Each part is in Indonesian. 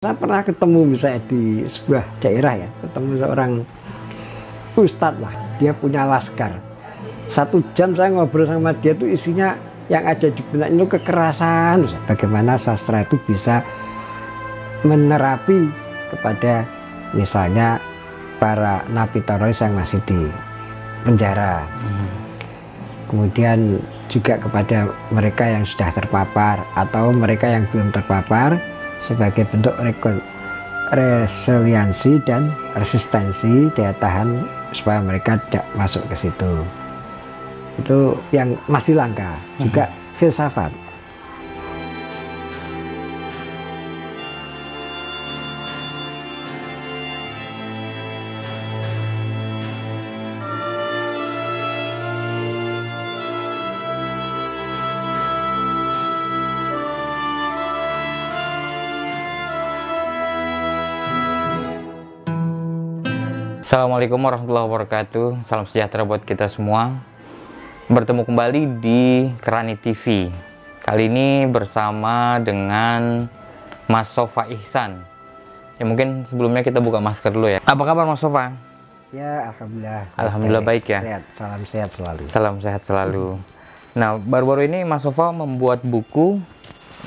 Saya pernah ketemu misalnya di sebuah daerah ya, ketemu seorang ustadz lah, dia punya laskar. 1 jam saya ngobrol sama dia tuh isinya yang ada di benak itu kekerasan. Bagaimana sastra itu bisa menerapi kepada misalnya para napi teroris yang masih di penjara. Kemudian juga kepada mereka yang sudah terpapar atau mereka yang belum terpapar sebagai bentuk resiliensi dan resistensi daya tahan supaya mereka tidak masuk ke situ. Itu yang masih langka. Juga filsafat. Assalamualaikum warahmatullahi wabarakatuh. Salam sejahtera buat kita semua. Bertemu kembali di Kerani TV. Kali ini bersama dengan Mas Sofa Ihsan. Ya mungkin sebelumnya kita buka masker dulu ya. Apa kabar Mas Sofa? Ya, alhamdulillah. Alhamdulillah baik ya. Sehat. Salam sehat selalu. Salam sehat selalu. Nah, baru-baru ini Mas Sofa membuat buku,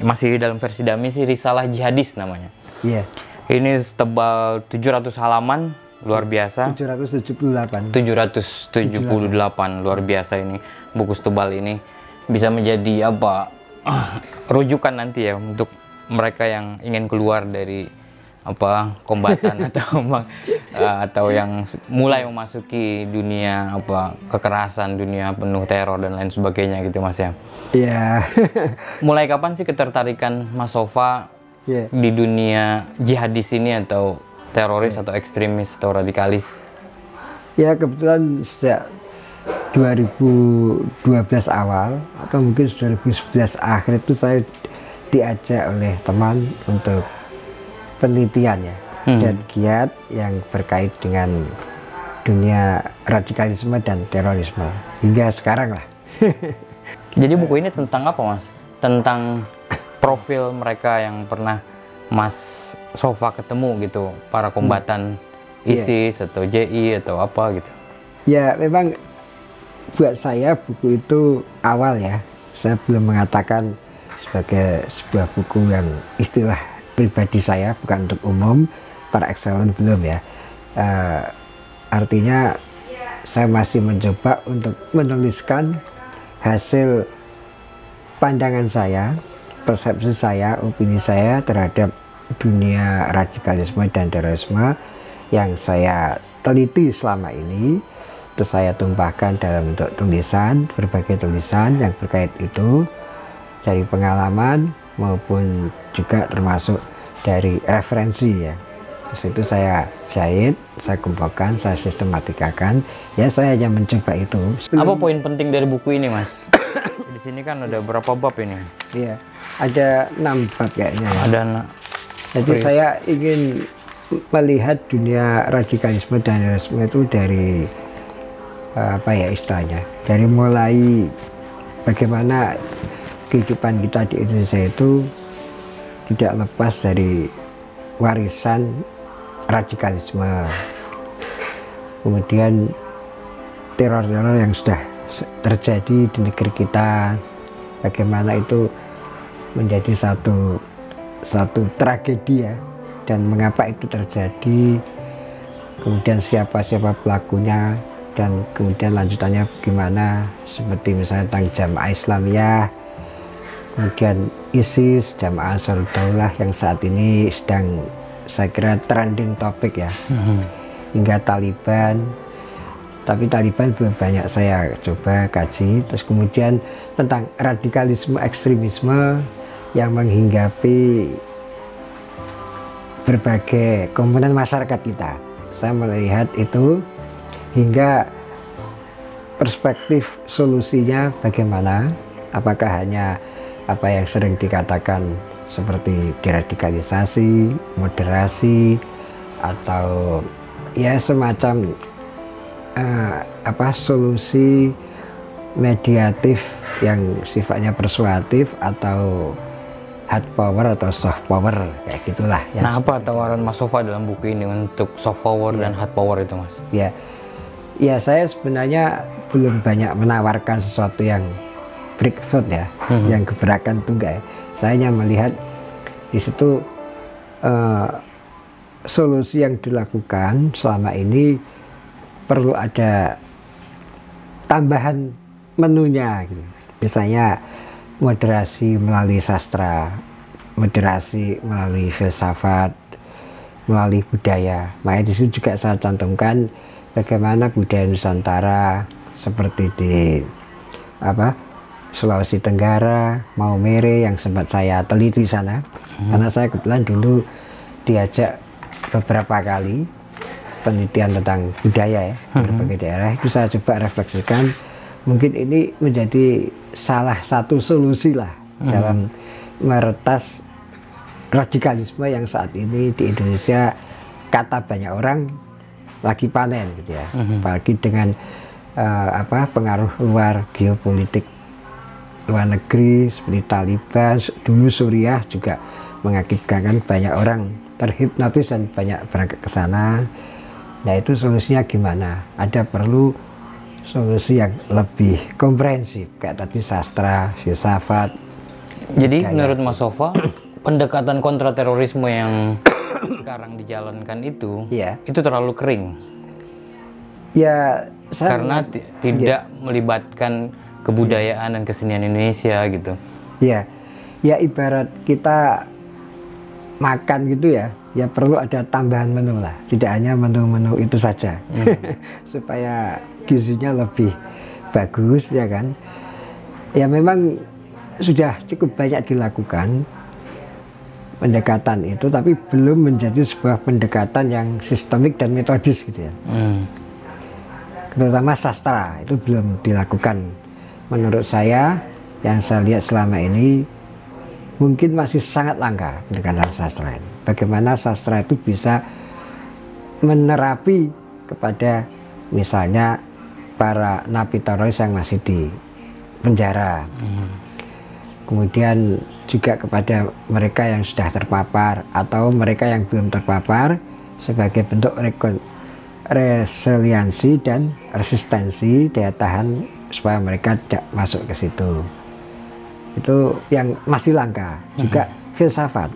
masih dalam versi dami sih, Risalah Jihadis namanya. Iya. Ini setebal 700 halaman. Luar biasa. 778 luar biasa ini buku setebal ini, bisa menjadi apa rujukan nanti ya untuk mereka yang ingin keluar dari apa kombatan atau yang mulai memasuki dunia apa kekerasan, dunia penuh teror dan lain sebagainya gitu Mas ya. Iya. Mulai kapan sih ketertarikan Mas Sofa di dunia jihadis ini atau teroris atau ekstremis atau radikalis? Ya kebetulan sejak 2012 awal atau mungkin 2011 akhir itu saya diajak oleh teman untuk penelitian ya dan giat yang berkait dengan dunia radikalisme dan terorisme hingga sekarang lah. Jadi buku ini tentang apa Mas? Tentang profil mereka yang pernah Mas Sofa ketemu gitu, para kombatan ISIS atau JI atau apa gitu. Ya memang buat saya buku itu awal ya, saya belum mengatakan sebagai sebuah buku yang istilah pribadi saya, bukan untuk umum, para excellent belum ya. Artinya saya masih mencoba untuk menuliskan hasil pandangan saya, persepsi saya, opini saya terhadap dunia radikalisme dan terorisme yang saya teliti selama ini, terus saya tumpahkan dalam bentuk tulisan, berbagai tulisan yang berkait itu dari pengalaman maupun juga termasuk dari referensi ya. Terus itu saya jahit, saya kumpulkan, saya sistematikakan. Ya saya hanya mencoba itu. Apa poin penting dari buku ini Mas? Di sini kan ada berapa bab ini? Iya, ada 6 bab kayaknya ya. Ada Jadi saya ingin melihat dunia radikalisme dan terorisme itu dari apa ya istilahnya, dari mulai bagaimana kehidupan kita di Indonesia itu tidak lepas dari warisan radikalisme, kemudian teror-teror yang sudah terjadi di negeri kita, bagaimana itu menjadi satu tragedi ya, dan mengapa itu terjadi, kemudian siapa pelakunya, dan kemudian lanjutannya bagaimana, seperti misalnya tentang Jamaah Islamiyah, kemudian ISIS, Jamaah Ansarud Daulah yang saat ini sedang saya kira trending topik ya, hingga Taliban. Tapi Taliban belum banyak saya coba kaji. Terus kemudian tentang radikalisme ekstremisme yang menghinggapi berbagai komponen masyarakat kita. Saya melihat itu hingga perspektif solusinya bagaimana, apakah hanya apa yang sering dikatakan seperti deradikalisasi, moderasi, atau ya semacam solusi mediatif yang sifatnya persuasif, atau hard power atau soft power, kayak gitulah. Nah, apa tawaran Mas Sofa dalam buku ini untuk soft power dan hard power itu, Mas? Ya, saya sebenarnya belum banyak menawarkan sesuatu yang breakthrough ya, yang gebrakan tunggal. Saya hanya melihat di situ solusi yang dilakukan selama ini perlu ada tambahan menunya gitu. Misalnya moderasi melalui sastra, moderasi melalui filsafat, melalui budaya. Makanya di situ juga saya cantumkan bagaimana budaya Nusantara seperti di Sulawesi Tenggara, Maumere yang sempat saya teliti sana. Karena saya kebetulan dulu diajak beberapa kali penelitian tentang budaya ya di berbagai daerah. Itu saya coba refleksikan, mungkin ini menjadi salah satu solusi lah dalam meretas radikalisme yang saat ini di Indonesia kata banyak orang lagi panen gitu ya. Apalagi dengan pengaruh luar, geopolitik luar negeri seperti Taliban, dulu Suriah juga mengakibatkan banyak orang terhipnotis dan banyak berangkat ke sana. Nah, itu solusinya gimana? Ada perlu solusi yang lebih komprehensif kayak tadi sastra, filsafat. Jadi menurut Mas Sofa, pendekatan kontra terorisme yang sekarang dijalankan itu terlalu kering. Ya, karena tidak melibatkan kebudayaan dan kesenian Indonesia gitu. Ya ibarat kita makan gitu ya perlu ada tambahan menu lah, tidak hanya menu-menu itu saja. Supaya gizinya lebih bagus ya kan. Ya memang sudah cukup banyak dilakukan pendekatan itu, tapi belum menjadi sebuah pendekatan yang sistemik dan metodis gitu ya. Terutama sastra itu belum dilakukan. Menurut saya, yang saya lihat selama ini mungkin masih sangat langka pendekatan sastra ini. Bagaimana sastra itu bisa menerapi kepada misalnya para napi teroris yang masih di penjara. Kemudian juga kepada mereka yang sudah terpapar atau mereka yang belum terpapar sebagai bentuk resiliensi dan resistensi daya tahan supaya mereka tidak masuk ke situ. Itu yang masih langka. Juga filsafat,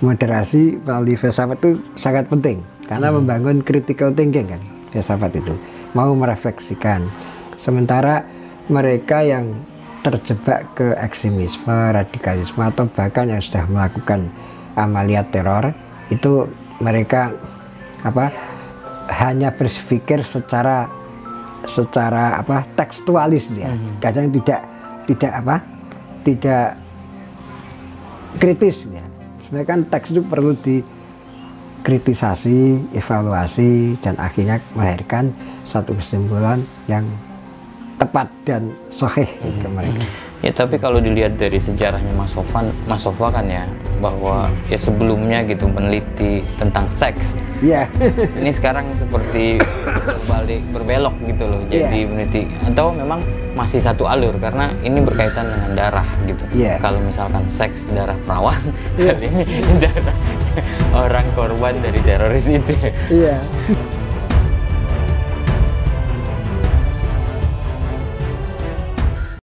moderasi melalui filsafat itu sangat penting karena membangun critical thinking kan. Filsafat itu mau merefleksikan. Sementara mereka yang terjebak ke ekstremisme, radikalisme atau bahkan yang sudah melakukan amaliat teror, itu mereka hanya berpikir secara tekstualis ya. Kadang tidak kritis ya. Sebenarnya kan teks itu perlu dikritisasi, evaluasi, dan akhirnya melahirkan satu kesimpulan yang tepat dan sahih gitu mereka. Ya, tapi kalau dilihat dari sejarahnya Mas Sofa kan ya, bahwa ya sebelumnya gitu meneliti tentang seks. Iya. Ini sekarang seperti berbelok gitu loh, jadi meneliti, atau memang masih satu alur karena ini berkaitan dengan darah gitu. Kalau misalkan seks darah perawan, kali ini darah orang korban dari teroris itu.